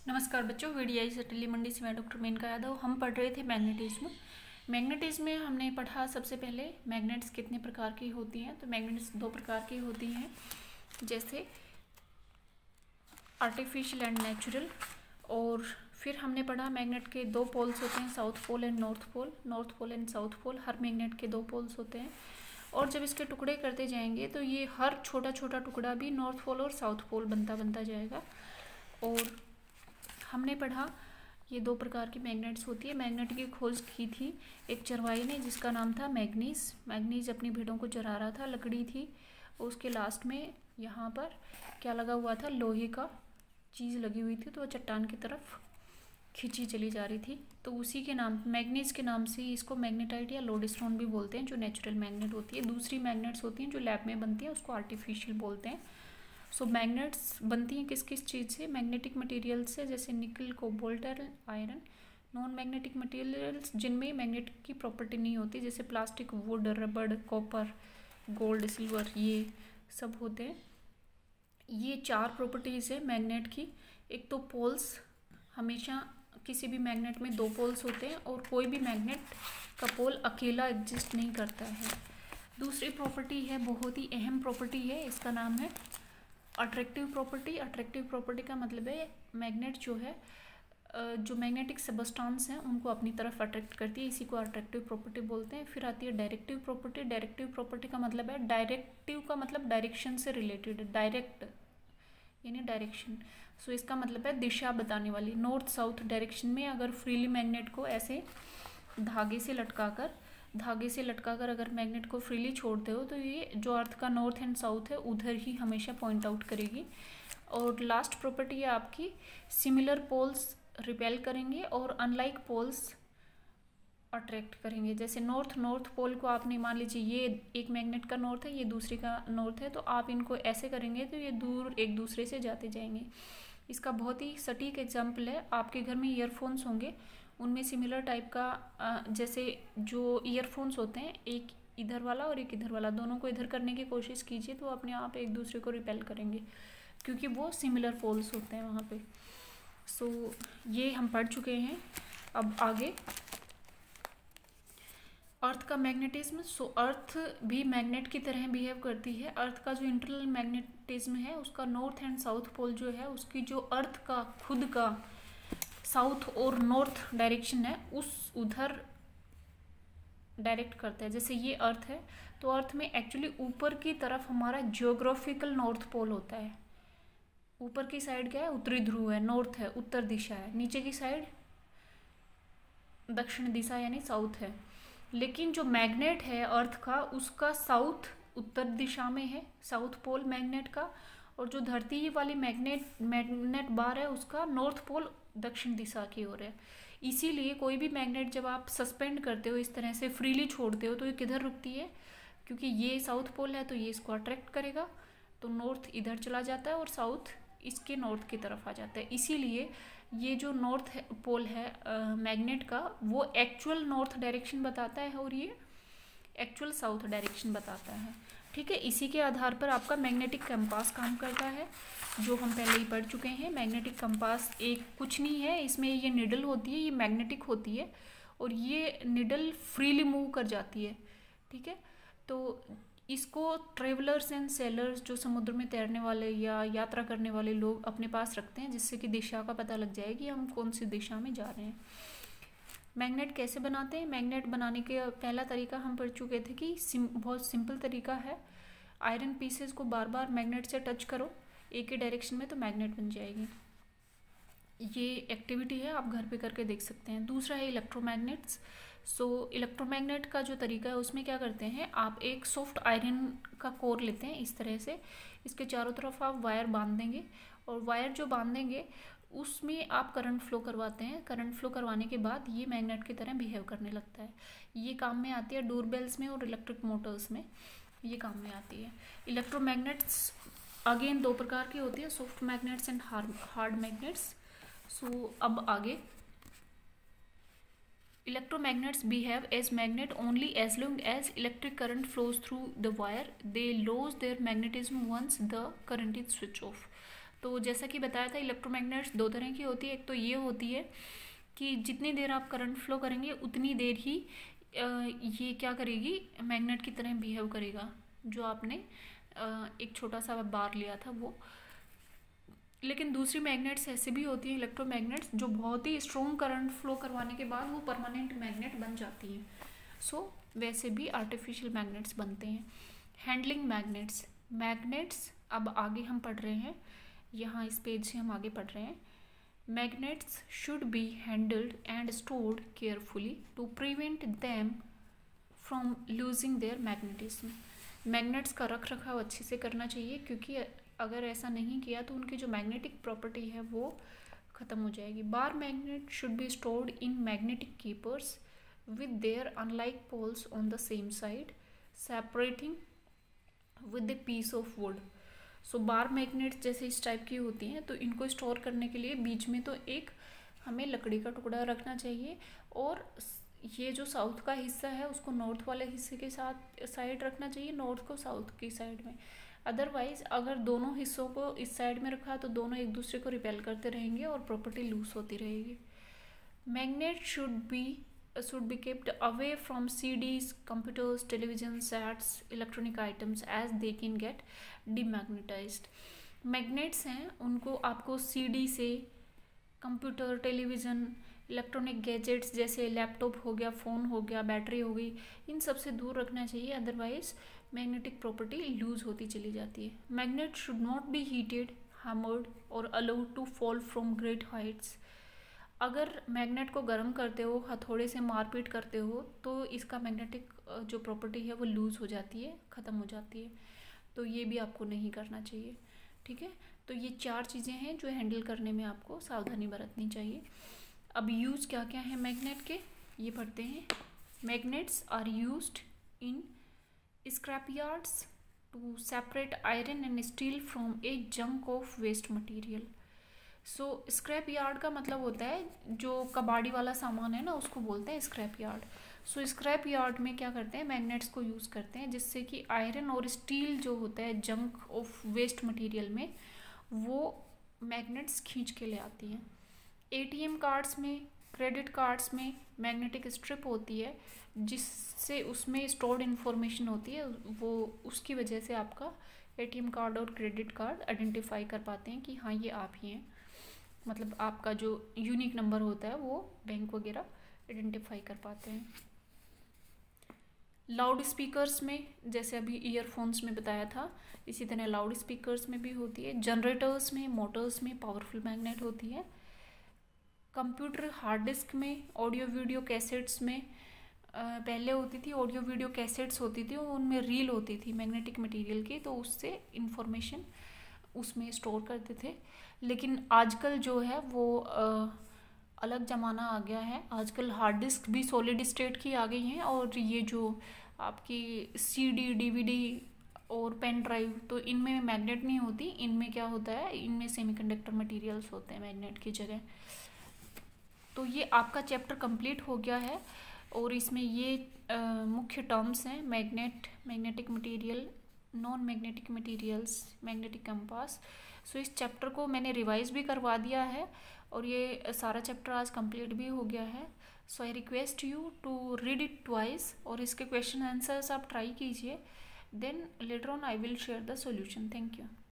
नमस्कार बच्चों, video subtly मंडी से मैं डॉक्टर मेनका यादव। हम पढ़ रहे थे मैग्नेटिज्म। मैग्नेटिज्म में हमने पढ़ा सबसे पहले मैग्नेट्स कितने प्रकार की होती हैं। तो मैग्नेट्स दो प्रकार की होती हैं, जैसे आर्टिफिशियल एंड नेचुरल। और फिर हमने पढ़ा मैग्नेट के दो पोल्स होते हैं, south pole and north pole. North pole and south pole, हर मैग्नेट के दो पोल्स होते हैं। और जब इसके टुकड़े करते जाएंगे तो ये हर छोटा छोटा टुकड़ा भी नॉर्थ पोल और साउथ पोल बनता जाएगा। और हमने पढ़ा ये दो प्रकार की मैग्नेट्स होती है। मैग्नेट की खोज की थी एक चरवाही ने, जिसका नाम था मैग्नीज। मैग्नीज अपनी भेड़ों को चरा रहा था, लकड़ी थी, और उसके लास्ट में यहाँ पर क्या लगा हुआ था, लोहे का चीज़ लगी हुई थी, तो वह चट्टान की तरफ खींची चली जा रही थी। तो उसी के नाम, मैग्नीज के नाम से इसको मैग्नेटाइट या लोडस्टोन भी बोलते हैं, जो नेचुरल मैग्नेट होती है। दूसरी मैग्नेट्स होती हैं जो लैब में बनती हैं, उसको आर्टिफिशियल बोलते हैं। सो मैग्नेट्स बनती हैं किस किस चीज़ से? मैग्नेटिक मटेरियल से, जैसे निकल, cobalt, iron. Non magnetic materials जिनमें मैग्नेट की प्रॉपर्टी नहीं होती, जैसे प्लास्टिक, वुड, रबड़, कॉपर, गोल्ड, सिल्वर, ये सब होते हैं। ये चार प्रॉपर्टीज़ है मैग्नेट की। एक तो पोल्स, हमेशा किसी भी मैग्नेट में दो पोल्स होते हैं और कोई भी मैग्नेट का पोल अकेला एग्जिस्ट नहीं करता है। दूसरी प्रॉपर्टी है, बहुत ही अहम प्रॉपर्टी है, इसका नाम है अट्रैक्टिव प्रॉपर्टी। अट्रैक्टिव प्रॉपर्टी का मतलब है मैग्नेट जो है, जो मैग्नेटिक सबस्टांस हैं उनको अपनी तरफ अट्रैक्ट करती है, इसी को अट्रैक्टिव प्रॉपर्टी बोलते हैं। फिर आती है डायरेक्टिव प्रॉपर्टी। डायरेक्टिव प्रॉपर्टी का मतलब है, डायरेक्टिव का मतलब डायरेक्शन से रिलेटेड, डायरेक्ट यानी डायरेक्शन। सो इसका मतलब है दिशा बताने वाली। नॉर्थ साउथ डायरेक्शन में अगर फ्रीली मैग्नेट को ऐसे धागे से लटकाकर अगर मैग्नेट को फ्रीली छोड़ते हो, तो ये जो अर्थ का नॉर्थ एंड साउथ है उधर ही हमेशा पॉइंट आउट करेगी। और लास्ट प्रॉपर्टी है आपकी, सिमिलर पोल्स रिपेल करेंगे और अनलाइक पोल्स अट्रैक्ट करेंगे। जैसे नॉर्थ पोल को आपने मान लीजिए ये एक मैग्नेट का नॉर्थ है, ये दूसरी का नॉर्थ है, तो आप इनको ऐसे करेंगे तो ये दूर एक दूसरे से जाते जाएंगे। इसका बहुत ही सटीक एग्जाम्पल है, आपके घर में ईयरफोन्स होंगे, उनमें सिमिलर टाइप का, जैसे जो ईयरफोन्स होते हैं, एक इधर वाला और एक इधर वाला, दोनों को इधर करने की कोशिश कीजिए तो अपने आप एक दूसरे को रिपेल करेंगे, क्योंकि वो सिमिलर पोल्स होते हैं वहाँ पे। सो ये हम पढ़ चुके हैं। अब आगे अर्थ का मैग्नेटिज्म। सो अर्थ भी मैग्नेट की तरह बिहेव करती है। अर्थ का जो इंटरनल मैग्नेटिज्म है, उसका नॉर्थ एंड साउथ पोल जो है, उसकी जो अर्थ का खुद का साउथ और नॉर्थ डायरेक्शन है, उस उधर डायरेक्ट करता है। जैसे ये अर्थ है, तो अर्थ में एक्चुअली ऊपर की तरफ हमारा जियोग्राफिकल नॉर्थ पोल होता है। ऊपर की साइड क्या है, उत्तरी ध्रुव है, नॉर्थ है, उत्तर दिशा है। नीचे की साइड दक्षिण दिशा यानी साउथ है। लेकिन जो मैग्नेट है अर्थ का, उसका साउथ उत्तर दिशा में है, साउथ पोल मैग्नेट का। और जो धरती वाली मैग्नेट बार है, उसका नॉर्थ पोल दक्षिण दिशा की ओर है। इसीलिए कोई भी मैग्नेट जब आप सस्पेंड करते हो, इस तरह से फ्रीली छोड़ते हो, तो ये किधर रुकती है, क्योंकि ये साउथ पोल है तो ये इसको अट्रैक्ट करेगा, तो नॉर्थ इधर चला जाता है और साउथ इसके नॉर्थ की तरफ आ जाता है। इसीलिए ये जो नॉर्थ पोल है मैग्नेट का, वो एक्चुअल नॉर्थ डायरेक्शन बताता है और ये एक्चुअल साउथ डायरेक्शन बताता है। ठीक है, इसी के आधार पर आपका मैग्नेटिक कंपास काम करता है, जो हम पहले ही पढ़ चुके हैं। मैग्नेटिक कंपास एक कुछ नहीं है, इसमें ये निडल होती है, ये मैग्नेटिक होती है और ये निडल फ्रीली मूव कर जाती है। ठीक है, तो इसको ट्रेवलर्स एंड सेलर्स, जो समुद्र में तैरने वाले या यात्रा करने वाले लोग अपने पास रखते हैं, जिससे कि दिशा का पता लग जाए कि हम कौन सी दिशा में जा रहे हैं। मैग्नेट कैसे बनाते हैं? मैग्नेट बनाने के पहला तरीका हम पढ़ चुके थे कि बहुत सिंपल तरीका है। आयरन पीसेस को बार बार मैग्नेट से टच करो एक ही डायरेक्शन में, तो मैग्नेट बन जाएगी। ये एक्टिविटी है, आप घर पे करके देख सकते हैं। दूसरा है इलेक्ट्रोमैग्नेट्स। सो इलेक्ट्रोमैग्नेट का जो तरीका है, उसमें क्या करते हैं, आप एक सॉफ्ट आयरन का कोर लेते हैं इस तरह से, इसके चारों तरफ आप वायर बांध देंगे, और वायर जो बांधेंगे उसमें आप करंट फ्लो करवाते हैं। करंट फ्लो करवाने के बाद ये मैग्नेट की तरह बिहेव करने लगता है। ये काम में आती है डोरबेल्स में और इलेक्ट्रिक मोटर्स में, ये काम में आती है। इलेक्ट्रोमैग्नेट्स अगेन दो प्रकार की होती है, soft magnets and hard magnets. So अब आगे, electromagnets behave as magnet only as long as electric current flows through the wire. They lose their magnetism once the current is switched off. तो जैसा कि बताया था, इलेक्ट्रोमैग्नेट्स दो तरह की होती है। एक तो ये होती है कि जितनी देर आप करंट फ्लो करेंगे उतनी देर ही ये क्या करेगी, मैग्नेट की तरह बिहेव करेगा। जो आपने एक छोटा सा बार लिया था वो। लेकिन दूसरी मैग्नेट्स ऐसे भी होती हैं, इलेक्ट्रोमैग्नेट्स, जो बहुत ही स्ट्रॉन्ग करंट फ्लो करवाने के बाद वो परमानेंट मैग्नेट बन जाती हैं। सो वैसे भी आर्टिफिशियल मैग्नेट्स बनते हैं। हैंडलिंग मैग्नेट्स, मैग्नेट्स अब आगे हम पढ़ रहे हैं, यहाँ इस पेज से हम आगे पढ़ रहे हैं। Magnets should be handled and stored carefully to prevent them from losing their magnetism. Magnets का रख रखाव अच्छे से करना चाहिए, क्योंकि अगर ऐसा नहीं किया तो उनकी जो मैग्नेटिक प्रॉपर्टी है वो ख़त्म हो जाएगी। Bar magnet should be stored in magnetic keepers with their unlike poles on the same side, separating with a piece of wood. So bar magnets जैसे इस टाइप की होती हैं, तो इनको स्टोर करने के लिए बीच में तो एक हमें लकड़ी का टुकड़ा रखना चाहिए, और ये जो साउथ का हिस्सा है उसको नॉर्थ वाले हिस्से के साथ साइड रखना चाहिए, नॉर्थ को साउथ की साइड में। अदरवाइज अगर दोनों हिस्सों को इस साइड में रखा तो दोनों एक दूसरे को रिपेल करते रहेंगे और प्रॉपर्टी लूज होती रहेगी। Magnet should be kept away from CDs, computers, television sets, electronic items as they can get demagnetized. Magnets हैं उनको आपको CD से, कंप्यूटर, टेलीविज़न, इलेक्ट्रॉनिक गैजेट्स जैसे लैपटॉप हो गया, फ़ोन हो गया, बैटरी हो गई, इन सब से दूर रखना चाहिए, अदरवाइज मैग्नेटिक प्रॉपर्टी लूज होती चली जाती है। Magnet should not be heated, hammered और allowed to fall from great heights. अगर मैग्नेट को गर्म करते हो, हथौड़े से मारपीट करते हो, तो इसका मैग्नेटिक जो प्रॉपर्टी है वो लूज़ हो जाती है, ख़त्म हो जाती है। तो ये भी आपको नहीं करना चाहिए, ठीक है। तो ये 4 चीज़ें हैं जो हैंडल करने में आपको सावधानी बरतनी चाहिए। अब यूज़ क्या क्या है मैग्नेट के, ये पढ़ते हैं। Magnets are used in scrap yards to separate iron and steel from a junk of waste material. So scrap yard का मतलब होता है जो कबाड़ी वाला सामान है ना, उसको बोलते हैं स्क्रैप यार्ड। सो स्क्रैप यार्ड में क्या करते हैं, मैग्नेट्स को यूज़ करते हैं, जिससे कि आयरन और स्टील जो होता है जंक ऑफ वेस्ट मटेरियल में, वो मैग्नेट्स खींच के ले आती हैं। ATM कार्ड्स में, क्रेडिट कार्ड्स में मैग्नेटिक स्ट्रिप होती है, जिससे उसमें स्टोर्ड इन्फॉर्मेशन होती है, वो उसकी वजह से आपका ATM कार्ड और क्रेडिट कार्ड आइडेंटिफाई कर पाते हैं कि हाँ ये आप ही हैं। मतलब आपका जो यूनिक नंबर होता है वो बैंक वगैरह आइडेंटिफाई कर पाते हैं। लाउड स्पीकर्स में, जैसे अभी ईयरफोन्स में बताया था, इसी तरह लाउड स्पीकर्स में भी होती है। जनरेटर्स में, मोटर्स में पावरफुल मैग्नेट होती है। कंप्यूटर हार्ड डिस्क में, ऑडियो वीडियो कैसेट्स में, पहले होती थी ऑडियो वीडियो कैसेट्स होती थी, उनमें रील होती थी मैग्नेटिक मटेरियल की, तो उससे इंफॉर्मेशन उसमें स्टोर करते थे। लेकिन आजकल जो है वो अलग ज़माना आ गया है। आजकल हार्ड डिस्क भी सॉलिड स्टेट की आ गई हैं, और ये जो आपकी CD, DVD और पेन ड्राइव, तो इनमें मैग्नेट नहीं होती, इनमें क्या होता है, इनमें सेमीकंडक्टर मटेरियल्स होते हैं मैग्नेट की जगह। तो ये आपका चैप्टर कंप्लीट हो गया है, और इसमें ये मुख्य टर्म्स हैं, magnet, magnetic material, non magnetic materials, magnetic compass. So इस चैप्टर को मैंने रिवाइज भी करवा दिया है, और ये सारा चैप्टर आज कंप्लीट भी हो गया है। So I request you to read it twice, और इसके क्वेश्चन आंसर्स आप ट्राई कीजिए, then later on I will share the solution. Thank you.